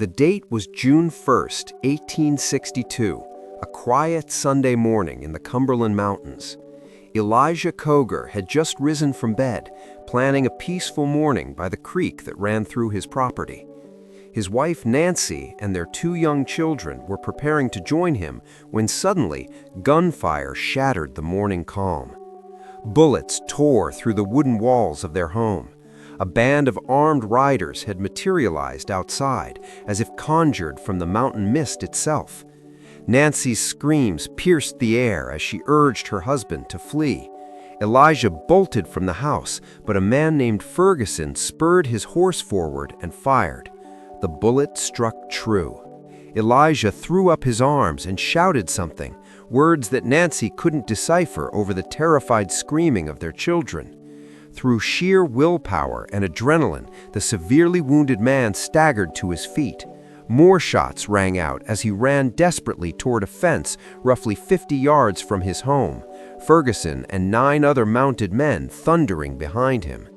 The date was June 1st, 1862, a quiet Sunday morning in the Cumberland Mountains. Elijah Koger had just risen from bed, planning a peaceful morning by the creek that ran through his property. His wife Nancy and their two young children were preparing to join him when suddenly gunfire shattered the morning calm. Bullets tore through the wooden walls of their home. A band of armed riders had materialized outside, as if conjured from the mountain mist itself. Nancy's screams pierced the air as she urged her husband to flee. Elijah bolted from the house, but a man named Ferguson spurred his horse forward and fired. The bullet struck true. Elijah threw up his arms and shouted something, words that Nancy couldn't decipher over the terrified screaming of their children. Through sheer willpower and adrenaline, the severely wounded man staggered to his feet. More shots rang out as he ran desperately toward a fence roughly 50 yards from his home, Ferguson and 9 other mounted men thundering behind him.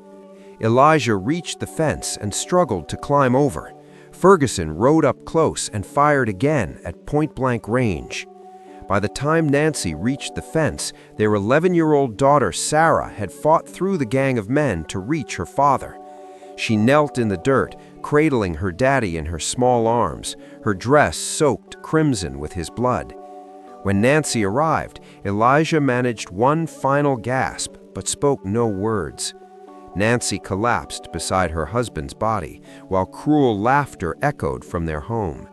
Elijah reached the fence and struggled to climb over. Ferguson rode up close and fired again at point-blank range. By the time Nancy reached the fence, their 11-year-old daughter Sarah had fought through the gang of men to reach her father. She knelt in the dirt, cradling her daddy in her small arms, her dress soaked crimson with his blood. When Nancy arrived, Elijah managed one final gasp, but spoke no words. Nancy collapsed beside her husband's body, while cruel laughter echoed from their home.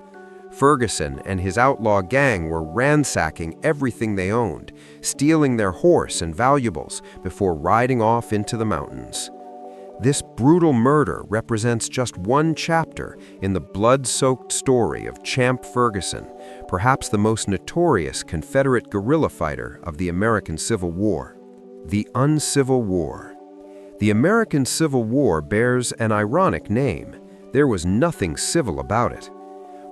Ferguson and his outlaw gang were ransacking everything they owned, stealing their horse and valuables before riding off into the mountains. This brutal murder represents just one chapter in the blood-soaked story of Champ Ferguson, perhaps the most notorious Confederate guerrilla fighter of the American Civil War. The Uncivil War. The American Civil War bears an ironic name. There was nothing civil about it.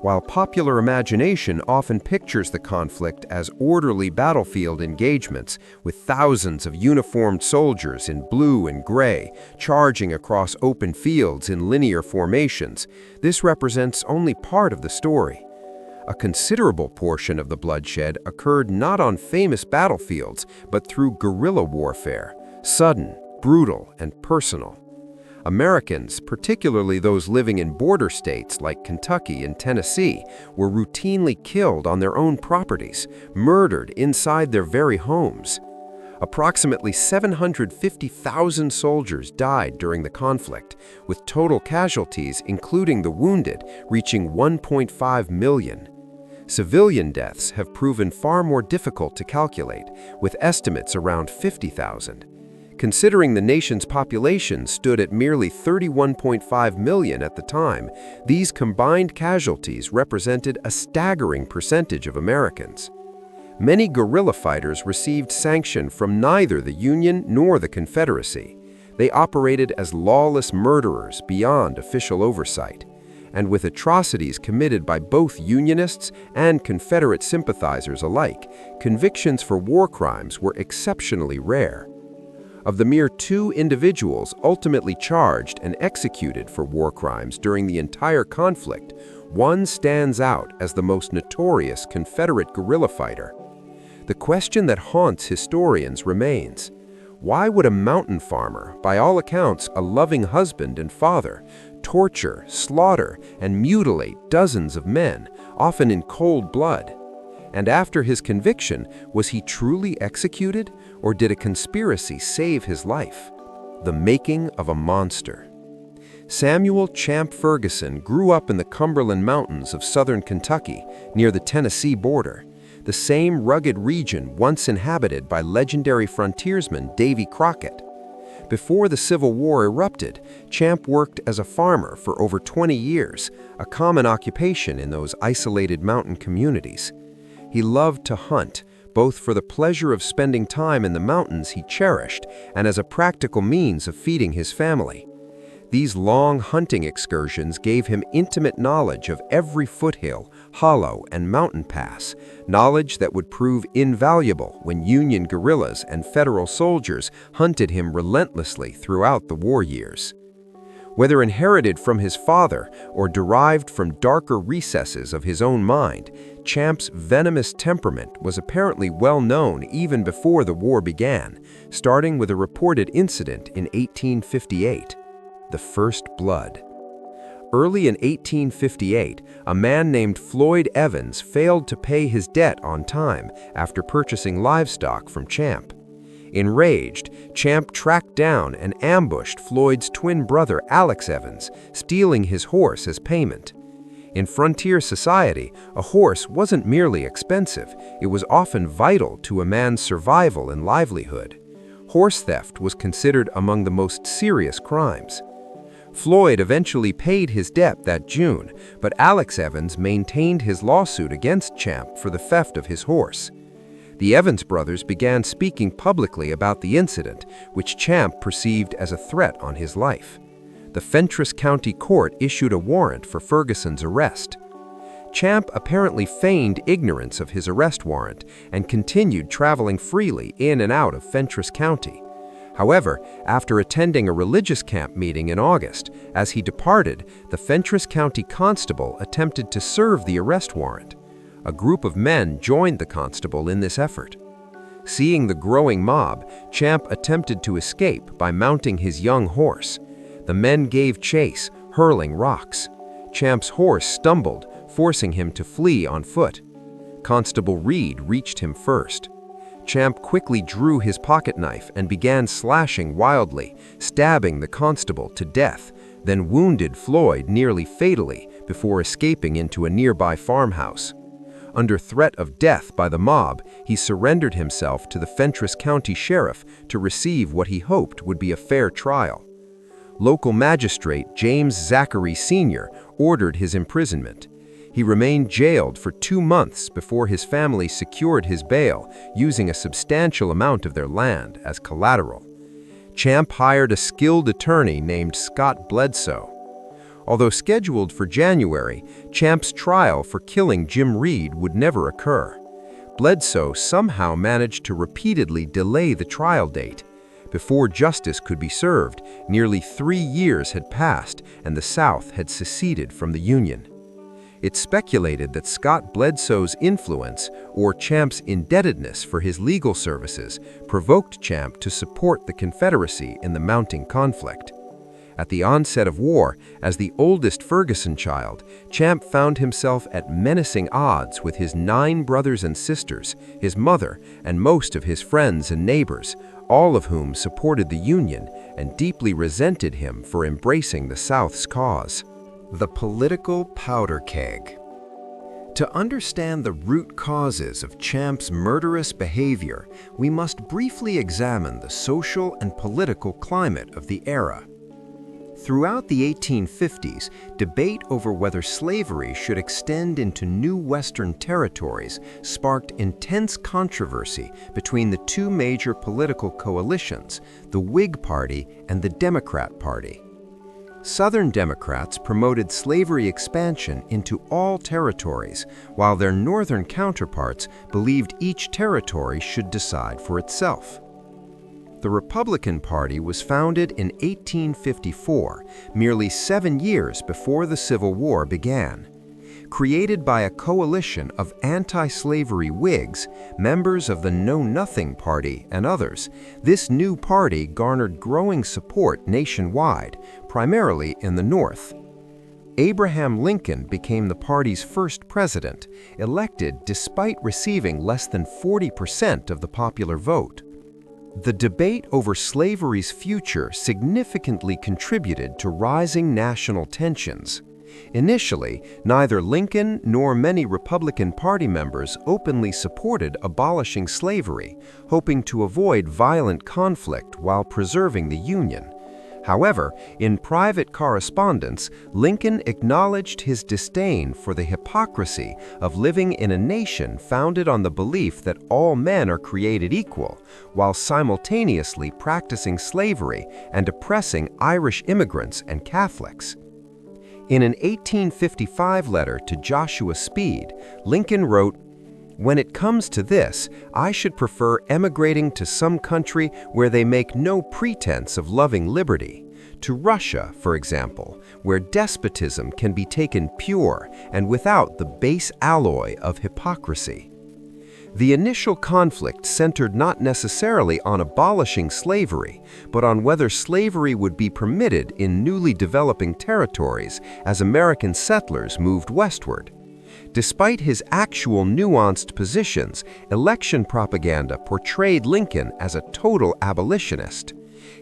While popular imagination often pictures the conflict as orderly battlefield engagements with thousands of uniformed soldiers in blue and gray charging across open fields in linear formations, this represents only part of the story. A considerable portion of the bloodshed occurred not on famous battlefields, but through guerrilla warfare, sudden, brutal, and personal. Americans, particularly those living in border states like Kentucky and Tennessee, were routinely killed on their own properties, murdered inside their very homes. Approximately 750,000 soldiers died during the conflict, with total casualties, including the wounded, reaching 1.5 million. Civilian deaths have proven far more difficult to calculate, with estimates around 50,000. Considering the nation's population stood at merely 31.5 million at the time, these combined casualties represented a staggering percentage of Americans. Many guerrilla fighters received sanction from neither the Union nor the Confederacy. They operated as lawless murderers beyond official oversight, and with atrocities committed by both Unionists and Confederate sympathizers alike, convictions for war crimes were exceptionally rare. Of the mere 2 individuals ultimately charged and executed for war crimes during the entire conflict, one stands out as the most notorious Confederate guerrilla fighter. The question that haunts historians remains: why would a mountain farmer, by all accounts a loving husband and father, torture, slaughter, and mutilate dozens of men, often in cold blood? And after his conviction, was he truly executed, or did a conspiracy save his life? The making of a monster. Samuel Champ Ferguson grew up in the Cumberland Mountains of southern Kentucky, near the Tennessee border, the same rugged region once inhabited by legendary frontiersman Davy Crockett. Before the Civil War erupted, Champ worked as a farmer for over 20 years, a common occupation in those isolated mountain communities. He loved to hunt, both for the pleasure of spending time in the mountains he cherished and as a practical means of feeding his family. These long hunting excursions gave him intimate knowledge of every foothill, hollow, and mountain pass, knowledge that would prove invaluable when Union guerrillas and Federal soldiers hunted him relentlessly throughout the war years. Whether inherited from his father or derived from darker recesses of his own mind, Champ's venomous temperament was apparently well known even before the war began, starting with a reported incident in 1858, the First Blood. Early in 1858, a man named Floyd Evans failed to pay his debt on time after purchasing livestock from Champ. Enraged, Champ tracked down and ambushed Floyd's twin brother Alex Evans, stealing his horse as payment. In frontier society, a horse wasn't merely expensive, it was often vital to a man's survival and livelihood. Horse theft was considered among the most serious crimes. Floyd eventually paid his debt that June, but Alex Evans maintained his lawsuit against Champ for the theft of his horse. The Evans brothers began speaking publicly about the incident, which Champ perceived as a threat on his life. The Fentress County Court issued a warrant for Ferguson's arrest. Champ apparently feigned ignorance of his arrest warrant and continued traveling freely in and out of Fentress County. However, after attending a religious camp meeting in August, as he departed, the Fentress County constable attempted to serve the arrest warrant. A group of men joined the constable in this effort. Seeing the growing mob, Champ attempted to escape by mounting his young horse. The men gave chase, hurling rocks. Champ's horse stumbled, forcing him to flee on foot. Constable Reed reached him first. Champ quickly drew his pocket knife and began slashing wildly, stabbing the constable to death, then wounded Floyd nearly fatally before escaping into a nearby farmhouse. Under threat of death by the mob, he surrendered himself to the Fentress County Sheriff to receive what he hoped would be a fair trial. Local magistrate James Zachary Sr. ordered his imprisonment. He remained jailed for 2 months before his family secured his bail, using a substantial amount of their land as collateral. Champ hired a skilled attorney named Scott Bledsoe. Although scheduled for January, Champ's trial for killing Jim Reed would never occur. Bledsoe somehow managed to repeatedly delay the trial date. Before justice could be served, nearly 3 years had passed and the South had seceded from the Union. It's speculated that Scott Bledsoe's influence, or Champ's indebtedness for his legal services, provoked Champ to support the Confederacy in the mounting conflict. At the onset of war, as the oldest Ferguson child, Champ found himself at menacing odds with his 9 brothers and sisters, his mother, and most of his friends and neighbors, all of whom supported the Union and deeply resented him for embracing the South's cause. The political powder keg. To understand the root causes of Champ's murderous behavior, we must briefly examine the social and political climate of the era. Throughout the 1850s, debate over whether slavery should extend into new Western territories sparked intense controversy between the 2 major political coalitions, the Whig Party and the Democrat Party. Southern Democrats promoted slavery expansion into all territories, while their Northern counterparts believed each territory should decide for itself. The Republican Party was founded in 1854, merely 7 years before the Civil War began. Created by a coalition of anti-slavery Whigs, members of the Know Nothing Party, and others, this new party garnered growing support nationwide, primarily in the North. Abraham Lincoln became the party's first president, elected despite receiving less than 40% of the popular vote. The debate over slavery's future significantly contributed to rising national tensions. Initially, neither Lincoln nor many Republican Party members openly supported abolishing slavery, hoping to avoid violent conflict while preserving the Union. However, in private correspondence, Lincoln acknowledged his disdain for the hypocrisy of living in a nation founded on the belief that all men are created equal, while simultaneously practicing slavery and oppressing Irish immigrants and Catholics. In an 1855 letter to Joshua Speed, Lincoln wrote, "When it comes to this, I should prefer emigrating to some country where they make no pretense of loving liberty. to Russia, for example, where despotism can be taken pure and without the base alloy of hypocrisy. The initial conflict centered not necessarily on abolishing slavery, but on whether slavery would be permitted in newly developing territories as American settlers moved westward. Despite his actual nuanced positions, election propaganda portrayed Lincoln as a total abolitionist.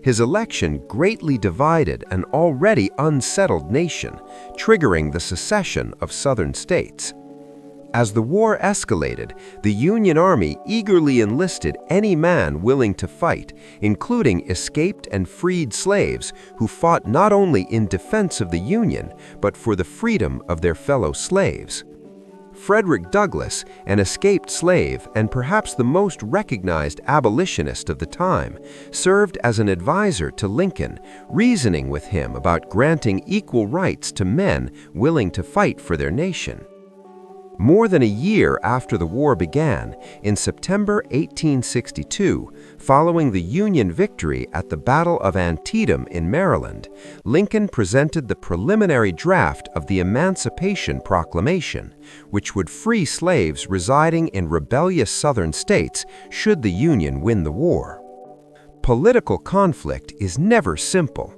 His election greatly divided an already unsettled nation, triggering the secession of Southern states. As the war escalated, the Union Army eagerly enlisted any man willing to fight, including escaped and freed slaves who fought not only in defense of the Union, but for the freedom of their fellow slaves. Frederick Douglass, an escaped slave and perhaps the most recognized abolitionist of the time, served as an advisor to Lincoln, reasoning with him about granting equal rights to men willing to fight for their nation. More than a year after the war began, in September 1862, following the Union victory at the Battle of Antietam in Maryland, Lincoln presented the preliminary draft of the Emancipation Proclamation, which would free slaves residing in rebellious Southern states should the Union win the war. Political conflict is never simple.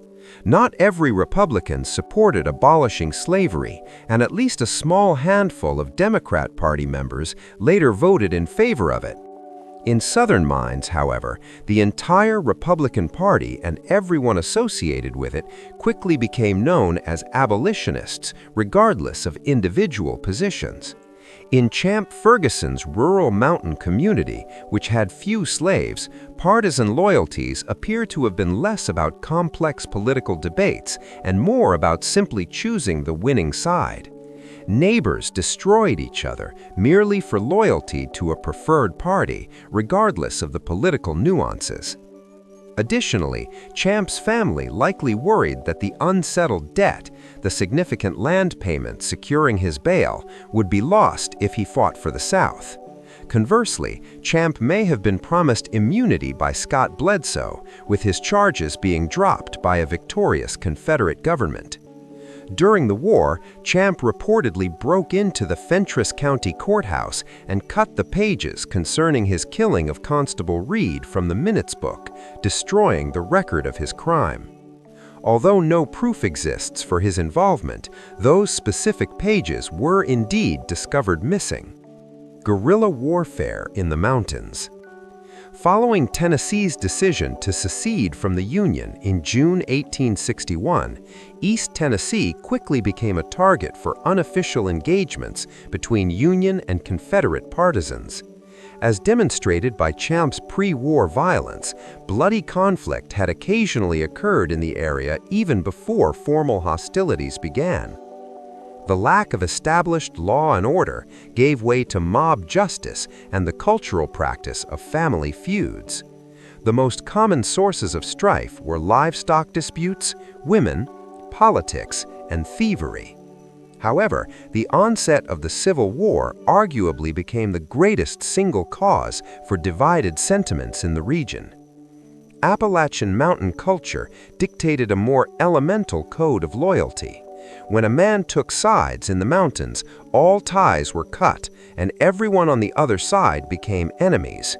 Not every Republican supported abolishing slavery, and at least a small handful of Democrat Party members later voted in favor of it. In Southern minds, however, the entire Republican Party and everyone associated with it quickly became known as abolitionists, regardless of individual positions. In Champ Ferguson's rural mountain community, which had few slaves, partisan loyalties appear to have been less about complex political debates and more about simply choosing the winning side. Neighbors destroyed each other merely for loyalty to a preferred party, regardless of the political nuances. Additionally, Champ's family likely worried that the unsettled debt, the significant land payments securing his bail, would be lost if he fought for the South. Conversely, Champ may have been promised immunity by Scott Bledsoe, with his charges being dropped by a victorious Confederate government. During the war, Champ reportedly broke into the Fentress County Courthouse and cut the pages concerning his killing of Constable Reed from the minutes book, destroying the record of his crime. Although no proof exists for his involvement, those specific pages were indeed discovered missing. Guerrilla warfare in the mountains. Following Tennessee's decision to secede from the Union in June 1861, East Tennessee quickly became a target for unofficial engagements between Union and Confederate partisans. As demonstrated by Champ's pre-war violence, bloody conflict had occasionally occurred in the area even before formal hostilities began. The lack of established law and order gave way to mob justice and the cultural practice of family feuds. The most common sources of strife were livestock disputes, women, politics, and thievery. However, the onset of the Civil War arguably became the greatest single cause for divided sentiments in the region. Appalachian mountain culture dictated a more elemental code of loyalty. When a man took sides in the mountains, all ties were cut, and everyone on the other side became enemies.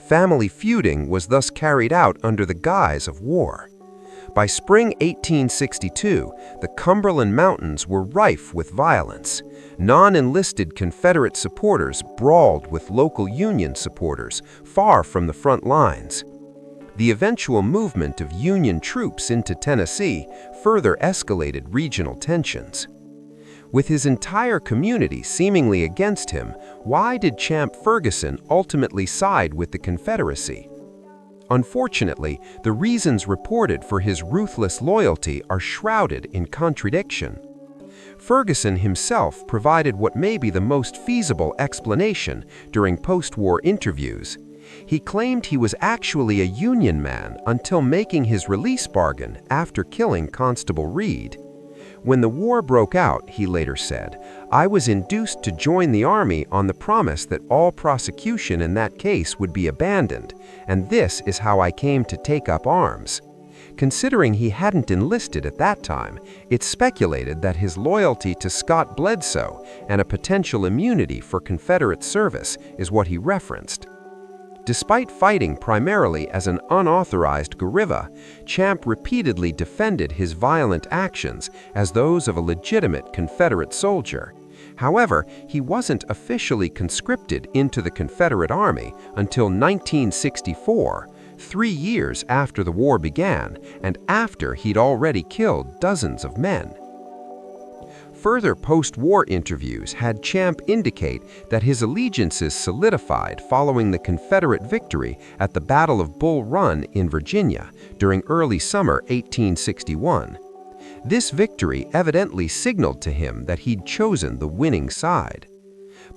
Family feuding was thus carried out under the guise of war. By spring 1862, the Cumberland Mountains were rife with violence. Non-enlisted Confederate supporters brawled with local Union supporters far from the front lines. The eventual movement of Union troops into Tennessee further escalated regional tensions. With his entire community seemingly against him, why did Champ Ferguson ultimately side with the Confederacy? Unfortunately, the reasons reported for his ruthless loyalty are shrouded in contradiction. Ferguson himself provided what may be the most feasible explanation during post-war interviews. He claimed he was actually a Union man until making his release bargain after killing Constable Reed. When the war broke out, he later said, "I was induced to join the Army on the promise that all prosecution in that case would be abandoned, and this is how I came to take up arms." Considering he hadn't enlisted at that time, it's speculated that his loyalty to Scott Bledsoe and a potential immunity for Confederate service is what he referenced. Despite fighting primarily as an unauthorized guerrilla, Champ repeatedly defended his violent actions as those of a legitimate Confederate soldier. However, he wasn't officially conscripted into the Confederate Army until 1964, 3 years after the war began and after he'd already killed dozens of men. Further post-war interviews had Champ indicate that his allegiances solidified following the Confederate victory at the Battle of Bull Run in Virginia during early summer 1861. This victory evidently signaled to him that he'd chosen the winning side.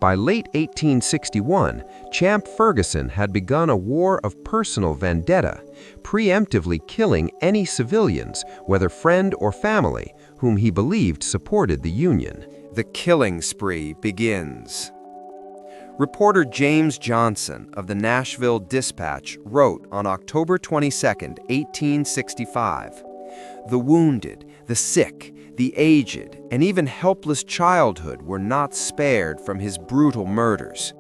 By late 1861, Champ Ferguson had begun a war of personal vendetta, preemptively killing any civilians, whether friend or family, whom he believed supported the Union. The killing spree begins. Reporter James Johnson of the Nashville Dispatch wrote on October 22, 1865, "The wounded, the sick, the aged, and even helpless childhood were not spared from his brutal murders.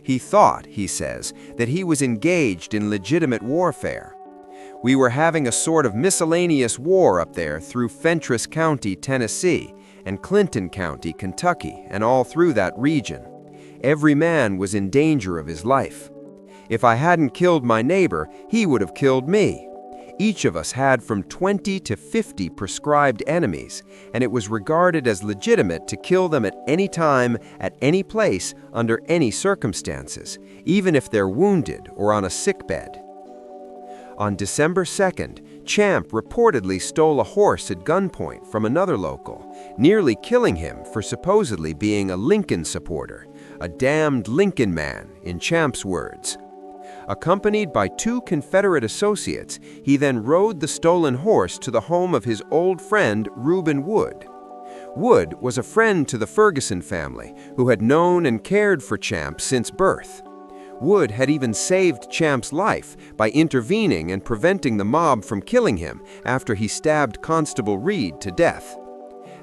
He thought," he says, "that he was engaged in legitimate warfare. We were having a sort of miscellaneous war up there through Fentress County, Tennessee, and Clinton County, Kentucky, and all through that region. Every man was in danger of his life. If I hadn't killed my neighbor, he would have killed me. Each of us had from 20 to 50 prescribed enemies, and it was regarded as legitimate to kill them at any time, at any place, under any circumstances, even if they're wounded or on a sickbed." On December 2nd, Champ reportedly stole a horse at gunpoint from another local, nearly killing him for supposedly being a Lincoln supporter, a damned Lincoln man, in Champ's words. Accompanied by 2 Confederate associates, he then rode the stolen horse to the home of his old friend Reuben Wood. Wood was a friend to the Ferguson family, who had known and cared for Champ since birth. Wood had even saved Champ's life by intervening and preventing the mob from killing him after he stabbed Constable Reed to death.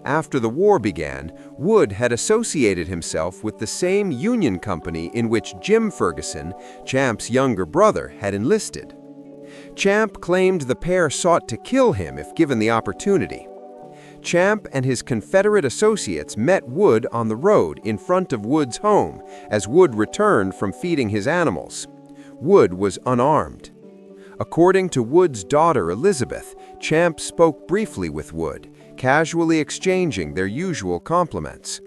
After the war began, Wood had associated himself with the same Union company in which Jim Ferguson, Champ's younger brother, had enlisted. Champ claimed the pair sought to kill him if given the opportunity. Champ and his Confederate associates met Wood on the road in front of Wood's home as Wood returned from feeding his animals. Wood was unarmed. According to Wood's daughter Elizabeth, Champ spoke briefly with Wood, casually exchanging their usual compliments.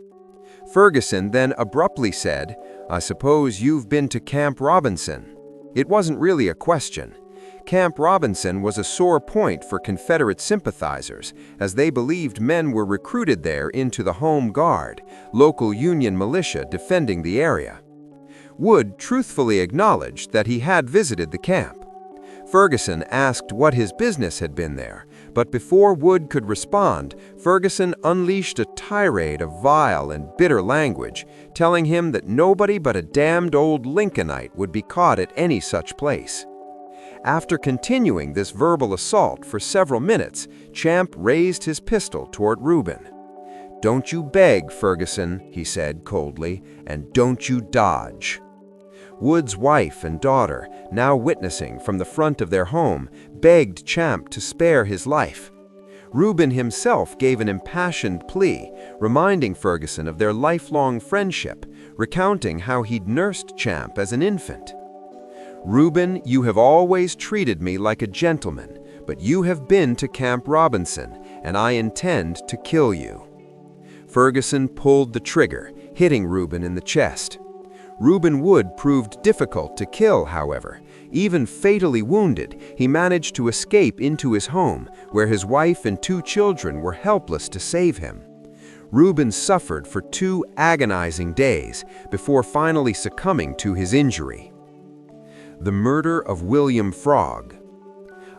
Ferguson then abruptly said, "I suppose you've been to Camp Robinson." It wasn't really a question. Camp Robinson was a sore point for Confederate sympathizers, as they believed men were recruited there into the Home Guard, local Union militia defending the area. Wood truthfully acknowledged that he had visited the camp. Ferguson asked what his business had been there, but before Wood could respond, Ferguson unleashed a tirade of vile and bitter language, telling him that nobody but a damned old Lincolnite would be caught at any such place. After continuing this verbal assault for several minutes, Champ raised his pistol toward Reuben. "Don't you beg, Ferguson," he said coldly, "and don't you dodge." Wood's wife and daughter, now witnessing from the front of their home, begged Champ to spare his life. Reuben himself gave an impassioned plea, reminding Ferguson of their lifelong friendship, recounting how he'd nursed Champ as an infant. "Reuben, you have always treated me like a gentleman, but you have been to Camp Robinson, and I intend to kill you." Ferguson pulled the trigger, hitting Reuben in the chest. Reuben Wood proved difficult to kill, however. Even fatally wounded, he managed to escape into his home, where his wife and 2 children were helpless to save him. Reuben suffered for 2 agonizing days before finally succumbing to his injury. The murder of William Frogg.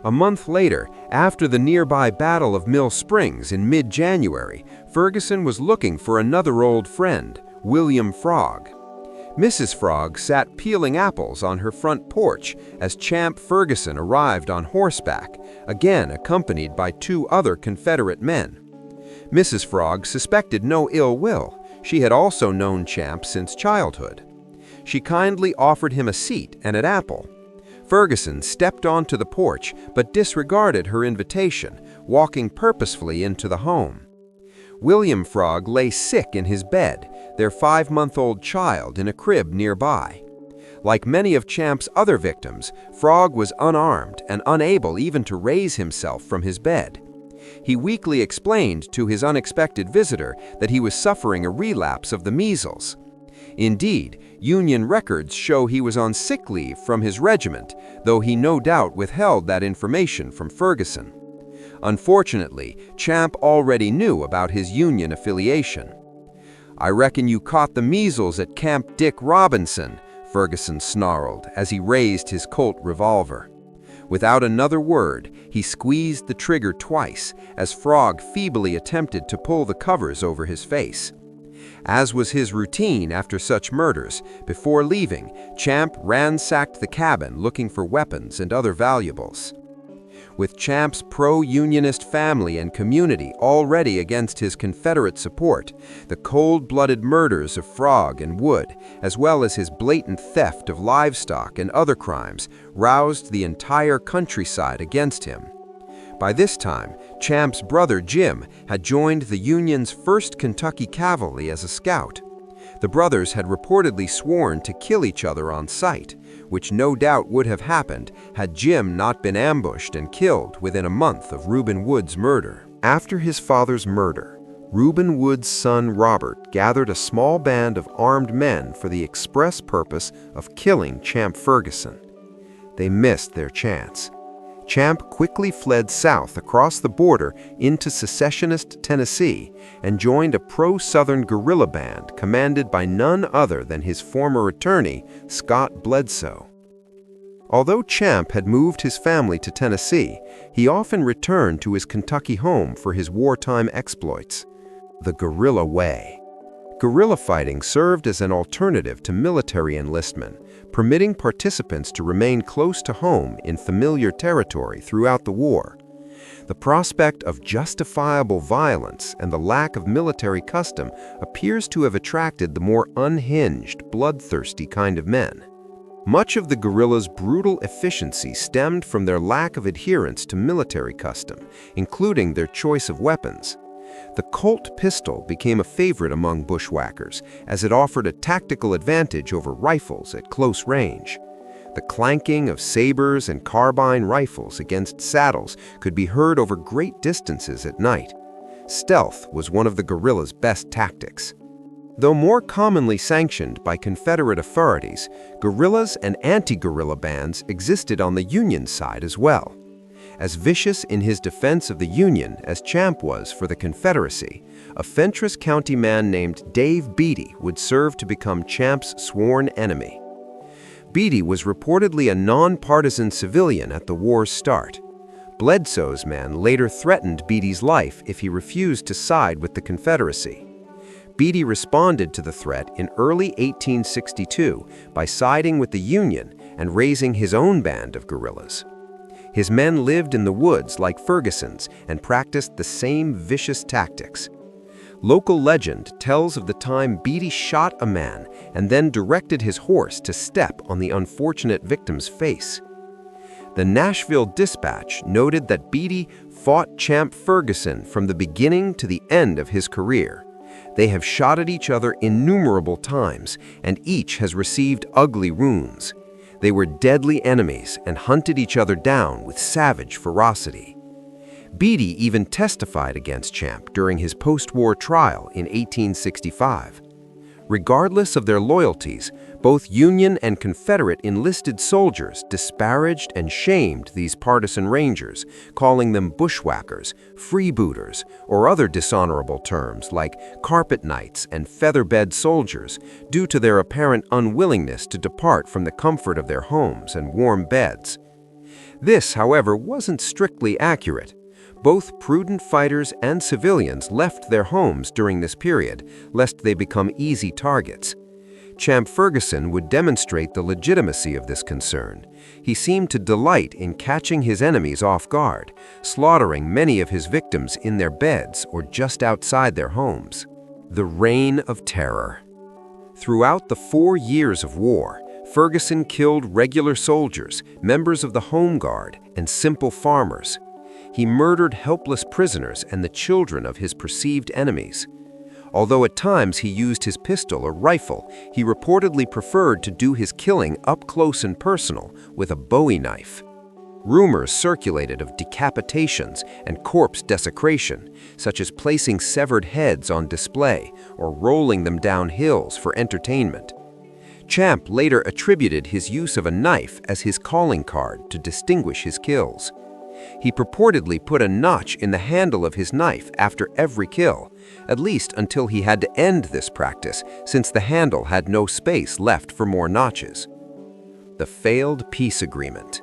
A month later, after the nearby Battle of Mill Springs in mid-January, Ferguson was looking for another old friend, William Frogg. Mrs. Frogg sat peeling apples on her front porch as Champ Ferguson arrived on horseback, again accompanied by 2 other Confederate men. Mrs. Frogg suspected no ill will. She had also known Champ since childhood. She kindly offered him a seat and an apple. Ferguson stepped onto the porch but disregarded her invitation, walking purposefully into the home. William Frogg lay sick in his bed, their 5-month-old child in a crib nearby. Like many of Champ's other victims, Frogg was unarmed and unable even to raise himself from his bed. He weakly explained to his unexpected visitor that he was suffering a relapse of the measles. Indeed, Union records show he was on sick leave from his regiment, though he no doubt withheld that information from Ferguson. Unfortunately, Champ already knew about his Union affiliation. "I reckon you caught the measles at Camp Dick Robinson," Ferguson snarled as he raised his Colt revolver. Without another word, he squeezed the trigger twice as Frogg feebly attempted to pull the covers over his face. As was his routine after such murders, before leaving, Champ ransacked the cabin looking for weapons and other valuables. With Champ's pro-Unionist family and community already against his Confederate support, the cold-blooded murders of Frogg and Wood, as well as his blatant theft of livestock and other crimes, roused the entire countryside against him. By this time, Champ's brother Jim had joined the Union's 1st Kentucky Cavalry as a scout. The brothers had reportedly sworn to kill each other on sight, which no doubt would have happened had Jim not been ambushed and killed within a month of Reuben Wood's murder. After his father's murder, Reuben Wood's son Robert gathered a small band of armed men for the express purpose of killing Champ Ferguson. They missed their chance. Champ quickly fled south across the border into secessionist Tennessee and joined a pro-Southern guerrilla band commanded by none other than his former attorney, Scott Bledsoe. Although Champ had moved his family to Tennessee, he often returned to his Kentucky home for his wartime exploits. The guerrilla way. Guerrilla fighting served as an alternative to military enlistment, permitting participants to remain close to home in familiar territory throughout the war. The prospect of justifiable violence and the lack of military custom appears to have attracted the more unhinged, bloodthirsty kind of men. Much of the guerrillas' brutal efficiency stemmed from their lack of adherence to military custom, including their choice of weapons. The Colt pistol became a favorite among bushwhackers, as it offered a tactical advantage over rifles at close range. The clanking of sabers and carbine rifles against saddles could be heard over great distances at night. Stealth was one of the guerrillas' best tactics. Though more commonly sanctioned by Confederate authorities, guerrillas and anti-guerrilla bands existed on the Union side as well. As vicious in his defense of the Union as Champ was for the Confederacy, a Fentress County man named Dave Beaty would serve to become Champ's sworn enemy. Beaty was reportedly a nonpartisan civilian at the war's start. Bledsoe's men later threatened Beaty's life if he refused to side with the Confederacy. Beaty responded to the threat in early 1862 by siding with the Union and raising his own band of guerrillas. His men lived in the woods like Ferguson's and practiced the same vicious tactics. Local legend tells of the time Beaty shot a man and then directed his horse to step on the unfortunate victim's face. The Nashville Dispatch noted that Beaty fought Champ Ferguson from the beginning to the end of his career. They have shot at each other innumerable times, and each has received ugly wounds. They were deadly enemies and hunted each other down with savage ferocity. Beaty even testified against Champ during his post-war trial in 1865. Regardless of their loyalties, both Union and Confederate enlisted soldiers disparaged and shamed these partisan rangers, calling them bushwhackers, freebooters, or other dishonorable terms like carpet knights and featherbed soldiers, due to their apparent unwillingness to depart from the comfort of their homes and warm beds. This, however, wasn't strictly accurate. Both prudent fighters and civilians left their homes during this period, lest they become easy targets. Champ Ferguson would demonstrate the legitimacy of this concern. He seemed to delight in catching his enemies off guard, slaughtering many of his victims in their beds or just outside their homes. The Reign of Terror. Throughout the 4 years of war, Ferguson killed regular soldiers, members of the Home Guard, and simple farmers. He murdered helpless prisoners and the children of his perceived enemies. Although at times he used his pistol or rifle, he reportedly preferred to do his killing up close and personal with a Bowie knife. Rumors circulated of decapitations and corpse desecration, such as placing severed heads on display or rolling them down hills for entertainment. Champ later attributed his use of a knife as his calling card to distinguish his kills. He purportedly put a notch in the handle of his knife after every kill, at least until he had to end this practice, since the handle had no space left for more notches. The failed peace agreement.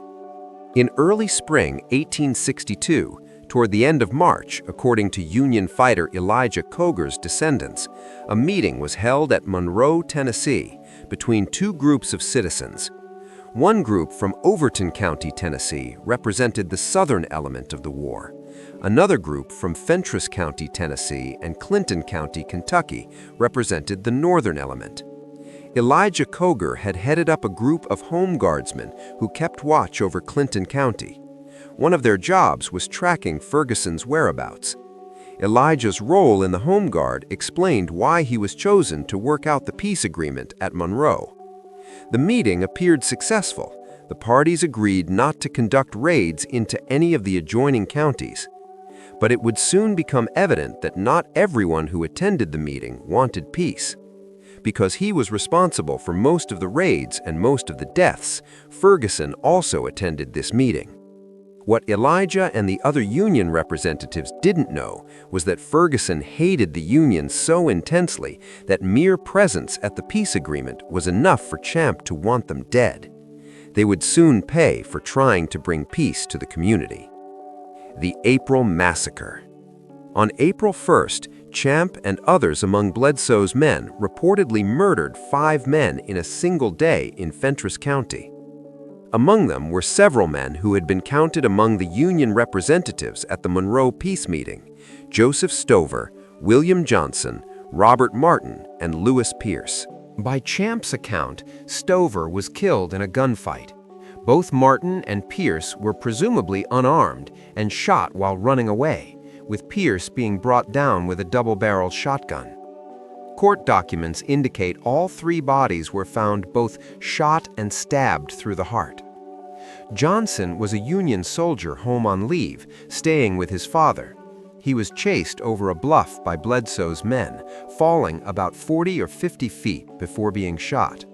In early spring 1862, toward the end of March, according to Union fighter Elijah Koger's descendants, a meeting was held at Monroe, Tennessee, between 2 groups of citizens. One group from Overton County, Tennessee, represented the southern element of the war. Another group from Fentress County, Tennessee, and Clinton County, Kentucky, represented the northern element. Elijah Koger had headed up a group of Home Guardsmen who kept watch over Clinton County. One of their jobs was tracking Ferguson's whereabouts. Elijah's role in the Home Guard explained why he was chosen to work out the peace agreement at Monroe. The meeting appeared successful. The parties agreed not to conduct raids into any of the adjoining counties. But it would soon become evident that not everyone who attended the meeting wanted peace. Because he was responsible for most of the raids and most of the deaths, Ferguson also attended this meeting. What Elijah and the other Union representatives didn't know was that Ferguson hated the Union so intensely that mere presence at the peace agreement was enough for Champ to want them dead. They would soon pay for trying to bring peace to the community. The April Massacre. On April 1st, Champ and others among Bledsoe's men reportedly murdered 5 men in a single day in Fentress County. Among them were several men who had been counted among the Union representatives at the Monroe Peace meeting: Joseph Stover, William Johnson, Robert Martin, and Lewis Pierce. By Champ's account, Stover was killed in a gunfight. Both Martin and Pierce were presumably unarmed and shot while running away, with Pierce being brought down with a double-barreled shotgun. Court documents indicate all 3 bodies were found both shot and stabbed through the heart. Johnson was a Union soldier home on leave, staying with his father. He was chased over a bluff by Bledsoe's men, falling about 40 or 50 feet before being shot.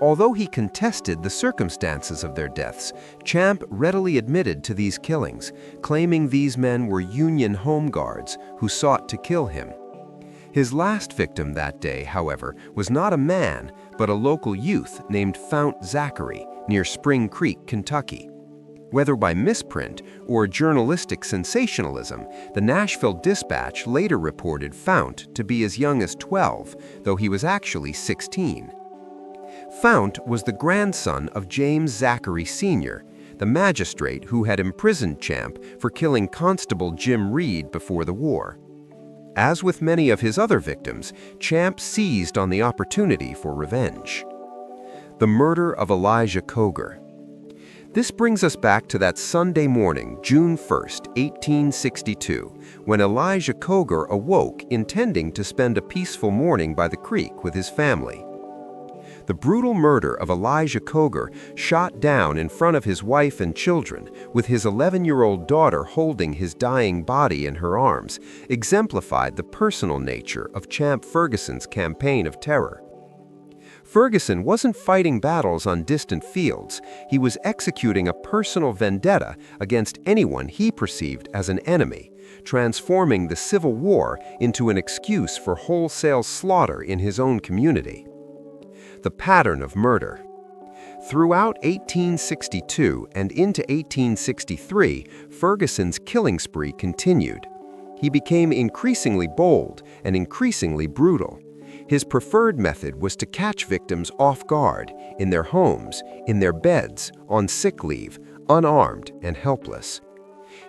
Although he contested the circumstances of their deaths, Champ readily admitted to these killings, claiming these men were Union Home Guards who sought to kill him. His last victim that day, however, was not a man, but a local youth named Fount Zachary near Spring Creek, Kentucky. Whether by misprint or journalistic sensationalism, the Nashville Dispatch later reported Fount to be as young as 12, though he was actually 16. Fount was the grandson of James Zachary Sr., the magistrate who had imprisoned Champ for killing Constable Jim Reed before the war. As with many of his other victims, Champ seized on the opportunity for revenge. The murder of Elijah Koger. This brings us back to that Sunday morning, June 1st, 1862, when Elijah Koger awoke intending to spend a peaceful morning by the creek with his family. The brutal murder of Elijah Koger, shot down in front of his wife and children, with his 11-year-old daughter holding his dying body in her arms, exemplified the personal nature of Champ Ferguson's campaign of terror. Ferguson wasn't fighting battles on distant fields. He was executing a personal vendetta against anyone he perceived as an enemy, transforming the Civil War into an excuse for wholesale slaughter in his own community. The pattern of murder. Throughout 1862 and into 1863, Ferguson's killing spree continued. He became increasingly bold and increasingly brutal. His preferred method was to catch victims off guard, in their homes, in their beds, on sick leave, unarmed and helpless.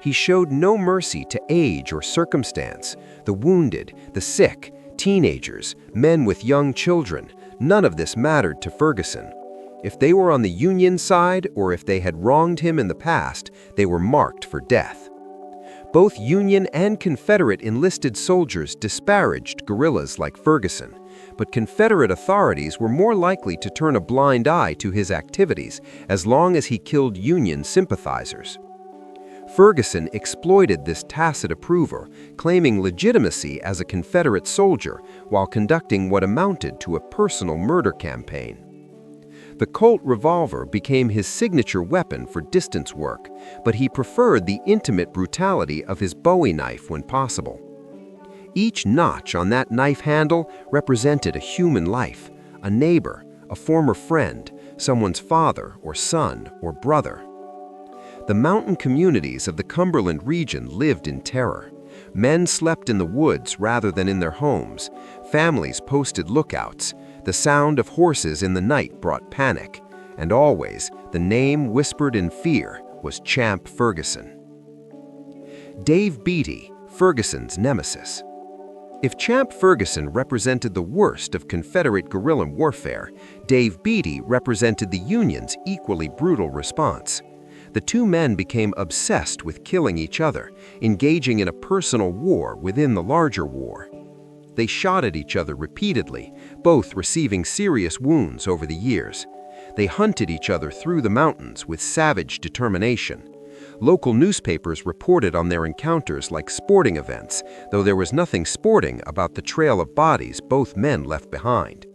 He showed no mercy to age or circumstance, the wounded, the sick, teenagers, men with young children. None of this mattered to Ferguson. If they were on the Union side or if they had wronged him in the past, they were marked for death. Both Union and Confederate enlisted soldiers disparaged guerrillas like Ferguson, but Confederate authorities were more likely to turn a blind eye to his activities as long as he killed Union sympathizers. Ferguson exploited this tacit approval, claiming legitimacy as a Confederate soldier while conducting what amounted to a personal murder campaign. The Colt revolver became his signature weapon for distance work, but he preferred the intimate brutality of his Bowie knife when possible. Each notch on that knife handle represented a human life, a neighbor, a former friend, someone's father or son or brother. The mountain communities of the Cumberland region lived in terror. Men slept in the woods rather than in their homes. Families posted lookouts. The sound of horses in the night brought panic. And always, the name whispered in fear was Champ Ferguson. Dave Beaty, Ferguson's nemesis. If Champ Ferguson represented the worst of Confederate guerrilla warfare, Dave Beaty represented the Union's equally brutal response. The two men became obsessed with killing each other, engaging in a personal war within the larger war. They shot at each other repeatedly, both receiving serious wounds over the years. They hunted each other through the mountains with savage determination. Local newspapers reported on their encounters like sporting events, though there was nothing sporting about the trail of bodies both men left behind.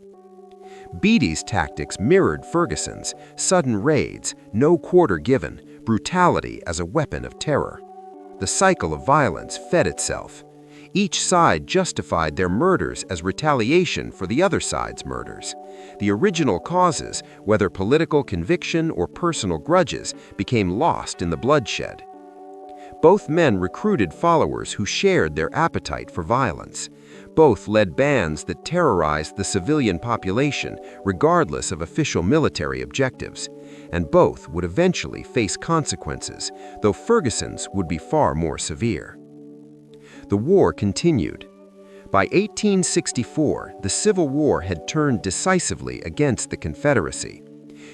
Beaty's tactics mirrored Ferguson's: sudden raids, no quarter given, brutality as a weapon of terror. The cycle of violence fed itself. Each side justified their murders as retaliation for the other side's murders. The original causes, whether political conviction or personal grudges, became lost in the bloodshed. Both men recruited followers who shared their appetite for violence. Both led bands that terrorized the civilian population, regardless of official military objectives. And both would eventually face consequences, though Ferguson's would be far more severe. The war continued. By 1864, the Civil War had turned decisively against the Confederacy.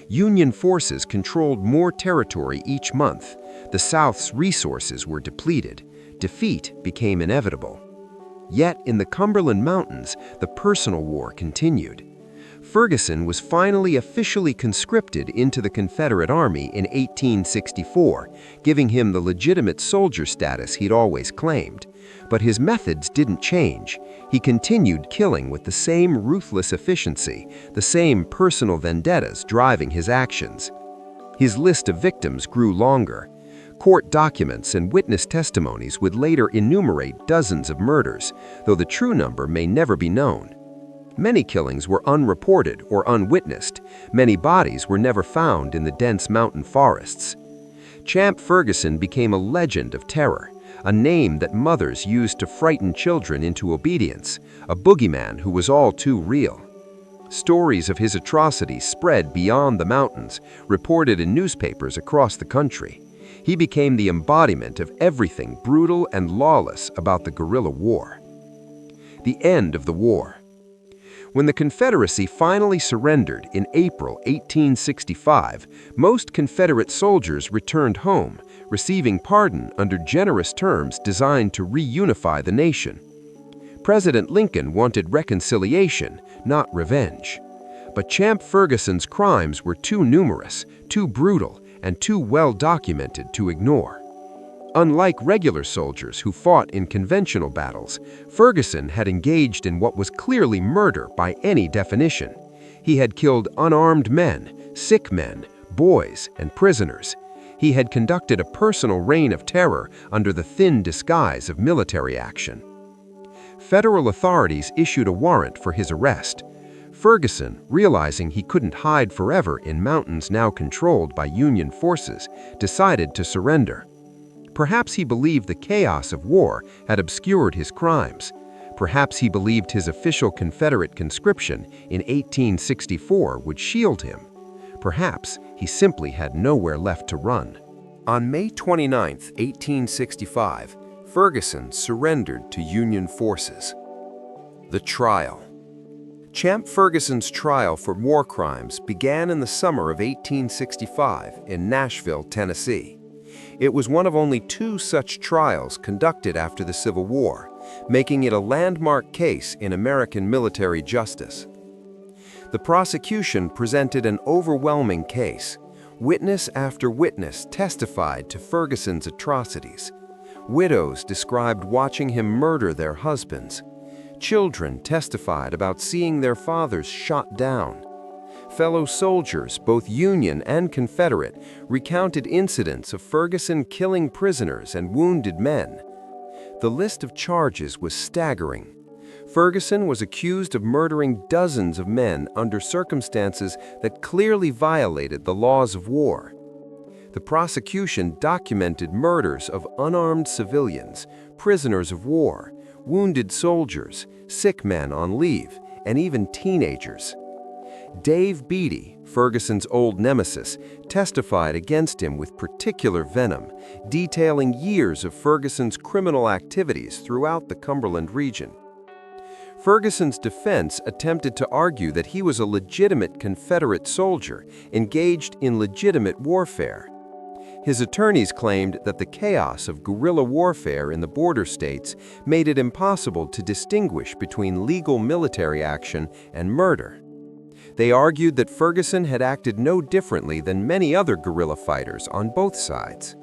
Union forces controlled more territory each month. The South's resources were depleted. Defeat became inevitable. Yet in the Cumberland Mountains, the personal war continued. Ferguson was finally officially conscripted into the Confederate Army in 1864, giving him the legitimate soldier status he'd always claimed. But his methods didn't change. He continued killing with the same ruthless efficiency, the same personal vendettas driving his actions. His list of victims grew longer. Court documents and witness testimonies would later enumerate dozens of murders, though the true number may never be known. Many killings were unreported or unwitnessed. Many bodies were never found in the dense mountain forests. Champ Ferguson became a legend of terror, a name that mothers used to frighten children into obedience, a boogeyman who was all too real. Stories of his atrocities spread beyond the mountains, reported in newspapers across the country. He became the embodiment of everything brutal and lawless about the guerrilla war. The end of the war. When the Confederacy finally surrendered in April 1865, most Confederate soldiers returned home, receiving pardon under generous terms designed to reunify the nation. President Lincoln wanted reconciliation, not revenge. But Champ Ferguson's crimes were too numerous, too brutal, and too well documented to ignore. Unlike regular soldiers who fought in conventional battles, Ferguson had engaged in what was clearly murder by any definition. He had killed unarmed men, sick men, boys, and prisoners. He had conducted a personal reign of terror under the thin disguise of military action. Federal authorities issued a warrant for his arrest. Ferguson, realizing he couldn't hide forever in mountains now controlled by Union forces, decided to surrender. Perhaps he believed the chaos of war had obscured his crimes. Perhaps he believed his official Confederate conscription in 1864 would shield him. Perhaps he simply had nowhere left to run. On May 29, 1865, Ferguson surrendered to Union forces. The trial. Champ Ferguson's trial for war crimes began in the summer of 1865 in Nashville, Tennessee. It was one of only 2 such trials conducted after the Civil War, making it a landmark case in American military justice. The prosecution presented an overwhelming case. Witness after witness testified to Ferguson's atrocities. Widows described watching him murder their husbands. Children testified about seeing their fathers shot down. Fellow soldiers, both Union and Confederate, recounted incidents of Ferguson killing prisoners and wounded men. The list of charges was staggering. Ferguson was accused of murdering dozens of men under circumstances that clearly violated the laws of war. The prosecution documented murders of unarmed civilians, prisoners of war, wounded soldiers, sick men on leave, and even teenagers. Dave Beaty, Ferguson's old nemesis, testified against him with particular venom, detailing years of Ferguson's criminal activities throughout the Cumberland region. Ferguson's defense attempted to argue that he was a legitimate Confederate soldier engaged in legitimate warfare. His attorneys claimed that the chaos of guerrilla warfare in the border states made it impossible to distinguish between legal military action and murder. They argued that Ferguson had acted no differently than many other guerrilla fighters on both sides.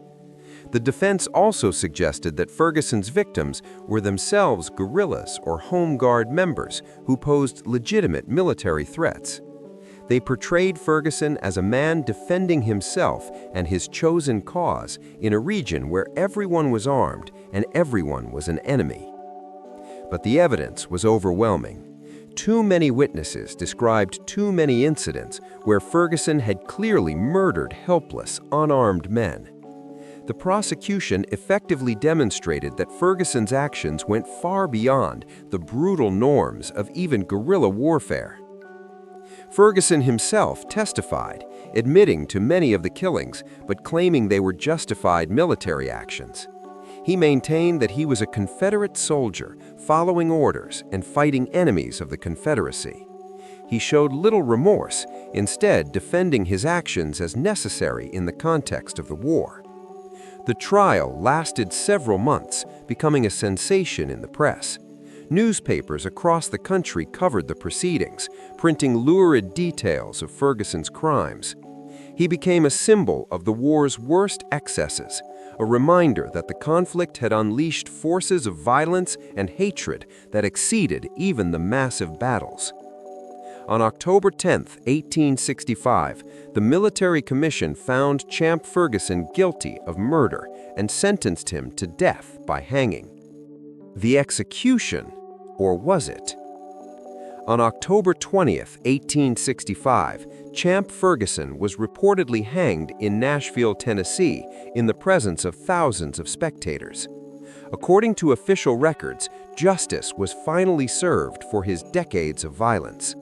The defense also suggested that Ferguson's victims were themselves guerrillas or Home Guard members who posed legitimate military threats. They portrayed Ferguson as a man defending himself and his chosen cause in a region where everyone was armed and everyone was an enemy. But the evidence was overwhelming. Too many witnesses described too many incidents where Ferguson had clearly murdered helpless, unarmed men. The prosecution effectively demonstrated that Ferguson's actions went far beyond the brutal norms of even guerrilla warfare. Ferguson himself testified, admitting to many of the killings, but claiming they were justified military actions. He maintained that he was a Confederate soldier, following orders and fighting enemies of the Confederacy. He showed little remorse, instead defending his actions as necessary in the context of the war. The trial lasted several months, becoming a sensation in the press. Newspapers across the country covered the proceedings, printing lurid details of Ferguson's crimes. He became a symbol of the war's worst excesses, a reminder that the conflict had unleashed forces of violence and hatred that exceeded even the massive battles. On October 10, 1865, the military commission found Champ Ferguson guilty of murder and sentenced him to death by hanging. The execution, or was it? On October 20, 1865, Champ Ferguson was reportedly hanged in Nashville, Tennessee, in the presence of thousands of spectators. According to official records, justice was finally served for his decades of violence.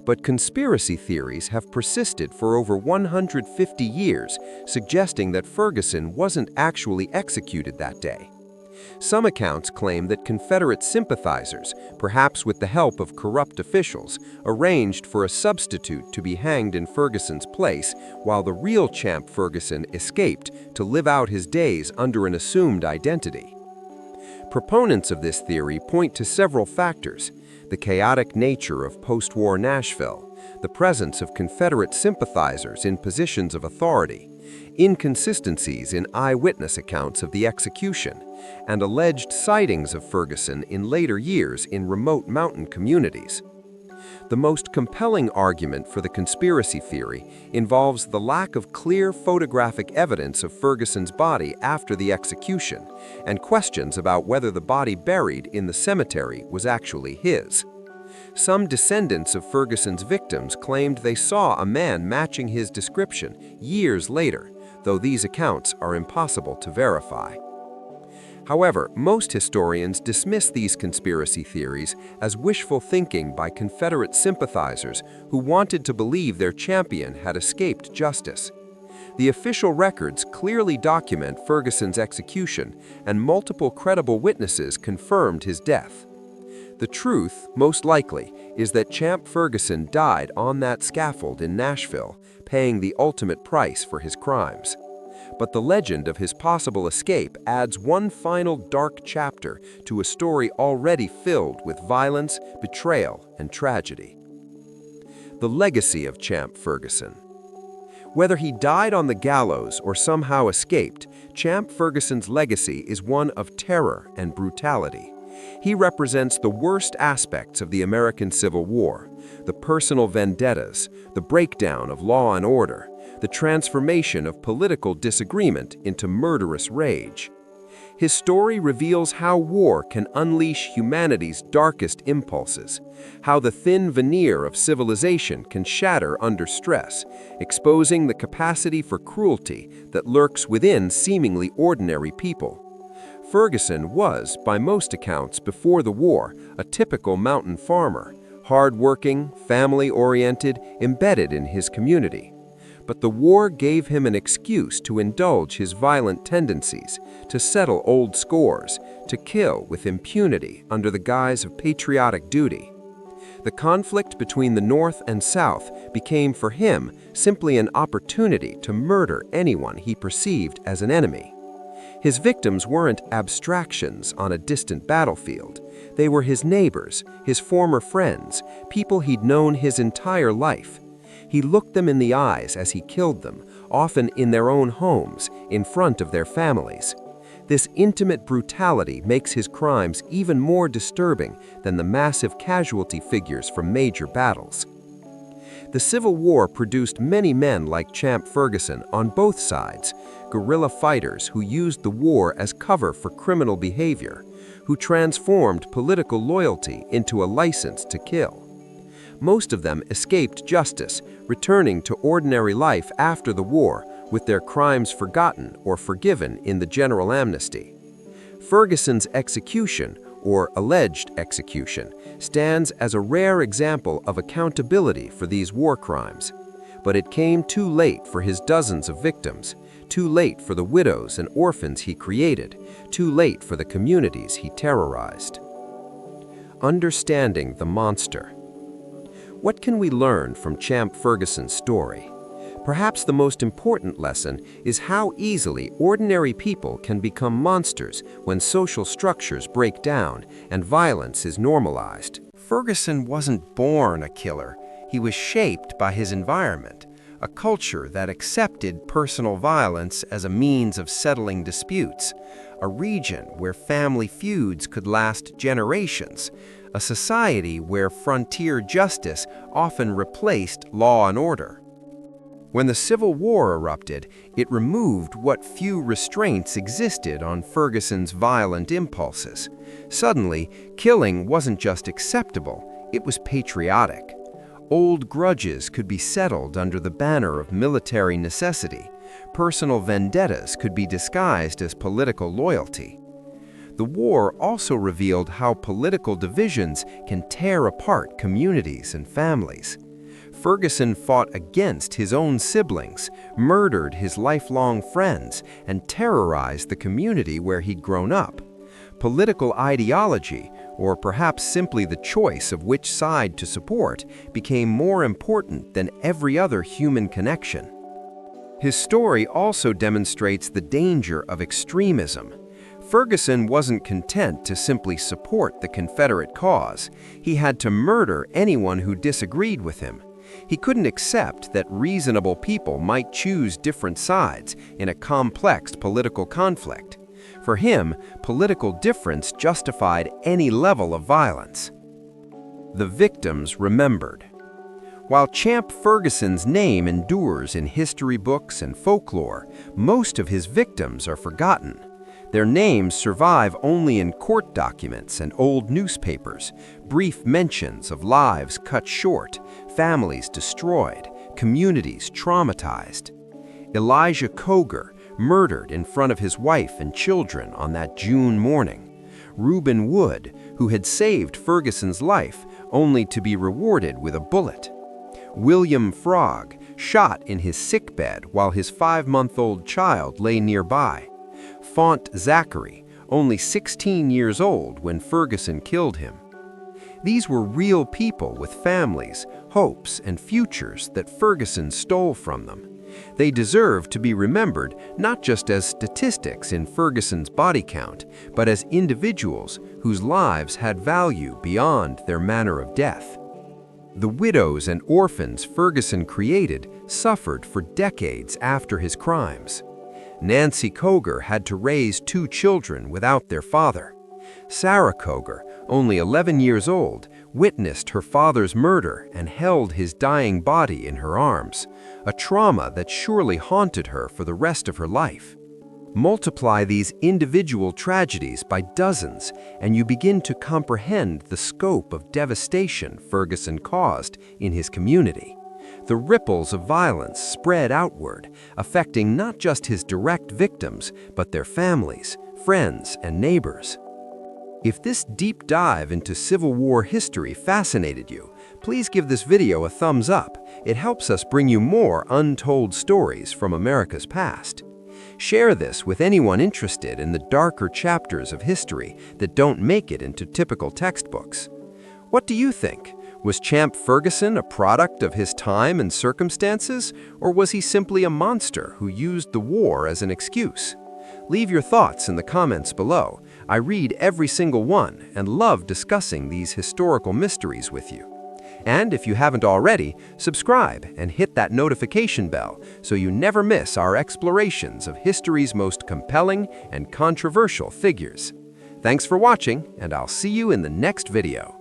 But conspiracy theories have persisted for over 150 years, suggesting that Ferguson wasn't actually executed that day. Some accounts claim that Confederate sympathizers, perhaps with the help of corrupt officials, arranged for a substitute to be hanged in Ferguson's place, while the real Champ Ferguson escaped to live out his days under an assumed identity. Proponents of this theory point to several factors: the chaotic nature of post-war Nashville, the presence of Confederate sympathizers in positions of authority, inconsistencies in eyewitness accounts of the execution, and alleged sightings of Ferguson in later years in remote mountain communities. The most compelling argument for the conspiracy theory involves the lack of clear photographic evidence of Ferguson's body after the execution, and questions about whether the body buried in the cemetery was actually his. Some descendants of Ferguson's victims claimed they saw a man matching his description years later, though these accounts are impossible to verify. However, most historians dismiss these conspiracy theories as wishful thinking by Confederate sympathizers who wanted to believe their champion had escaped justice. The official records clearly document Ferguson's execution, and multiple credible witnesses confirmed his death. The truth, most likely, is that Champ Ferguson died on that scaffold in Nashville, paying the ultimate price for his crimes. But the legend of his possible escape adds one final dark chapter to a story already filled with violence, betrayal, and tragedy. The legacy of Champ Ferguson. Whether he died on the gallows or somehow escaped, Champ Ferguson's legacy is one of terror and brutality. He represents the worst aspects of the American Civil War, the personal vendettas, the breakdown of law and order, the transformation of political disagreement into murderous rage. His story reveals how war can unleash humanity's darkest impulses, how the thin veneer of civilization can shatter under stress, exposing the capacity for cruelty that lurks within seemingly ordinary people. Ferguson was, by most accounts before the war, a typical mountain farmer, hard-working, family-oriented, embedded in his community. But the war gave him an excuse to indulge his violent tendencies, to settle old scores, to kill with impunity under the guise of patriotic duty. The conflict between the North and South became for him simply an opportunity to murder anyone he perceived as an enemy. His victims weren't abstractions on a distant battlefield. They were his neighbors, his former friends, people he'd known his entire life. He looked them in the eyes as he killed them, often in their own homes, in front of their families. This intimate brutality makes his crimes even more disturbing than the massive casualty figures from major battles. The Civil War produced many men like Champ Ferguson on both sides, guerrilla fighters who used the war as cover for criminal behavior, who transformed political loyalty into a license to kill. Most of them escaped justice, returning to ordinary life after the war, with their crimes forgotten or forgiven in the general amnesty. Ferguson's execution, or alleged execution, stands as a rare example of accountability for these war crimes. But it came too late for his dozens of victims, too late for the widows and orphans he created, too late for the communities he terrorized. Understanding the monster. What can we learn from Champ Ferguson's story? Perhaps the most important lesson is how easily ordinary people can become monsters when social structures break down and violence is normalized. Ferguson wasn't born a killer. He was shaped by his environment, a culture that accepted personal violence as a means of settling disputes, a region where family feuds could last generations, a society where frontier justice often replaced law and order. When the Civil War erupted, it removed what few restraints existed on Ferguson's violent impulses. Suddenly, killing wasn't just acceptable, it was patriotic. Old grudges could be settled under the banner of military necessity. Personal vendettas could be disguised as political loyalty. The war also revealed how political divisions can tear apart communities and families. Ferguson fought against his own siblings, murdered his lifelong friends, and terrorized the community where he'd grown up. Political ideology, or perhaps simply the choice of which side to support, became more important than every other human connection. His story also demonstrates the danger of extremism. Ferguson wasn't content to simply support the Confederate cause. He had to murder anyone who disagreed with him. He couldn't accept that reasonable people might choose different sides in a complex political conflict. For him, political difference justified any level of violence. The victims remembered. While Champ Ferguson's name endures in history books and folklore, most of his victims are forgotten. Their names survive only in court documents and old newspapers, brief mentions of lives cut short, families destroyed, communities traumatized. Elijah Koger, murdered in front of his wife and children on that June morning. Reuben Wood, who had saved Ferguson's life, only to be rewarded with a bullet. William Frogg, shot in his sickbed while his 5-month-old child lay nearby. Font Zachary, only 16 years old when Ferguson killed him. These were real people with families, hopes, and futures that Ferguson stole from them. They deserve to be remembered not just as statistics in Ferguson's body count, but as individuals whose lives had value beyond their manner of death. The widows and orphans Ferguson created suffered for decades after his crimes. Nancy Koger had to raise 2 children without their father. Sarah Koger, only 11 years old, witnessed her father's murder and held his dying body in her arms, a trauma that surely haunted her for the rest of her life. Multiply these individual tragedies by dozens, and you begin to comprehend the scope of devastation Ferguson caused in his community. The ripples of violence spread outward, affecting not just his direct victims, but their families, friends, and neighbors. If this deep dive into Civil War history fascinated you, please give this video a thumbs up. It helps us bring you more untold stories from America's past. Share this with anyone interested in the darker chapters of history that don't make it into typical textbooks. What do you think? Was Champ Ferguson a product of his time and circumstances, or was he simply a monster who used the war as an excuse? Leave your thoughts in the comments below. I read every single one and love discussing these historical mysteries with you. And if you haven't already, subscribe and hit that notification bell so you never miss our explorations of history's most compelling and controversial figures. Thanks for watching, and I'll see you in the next video.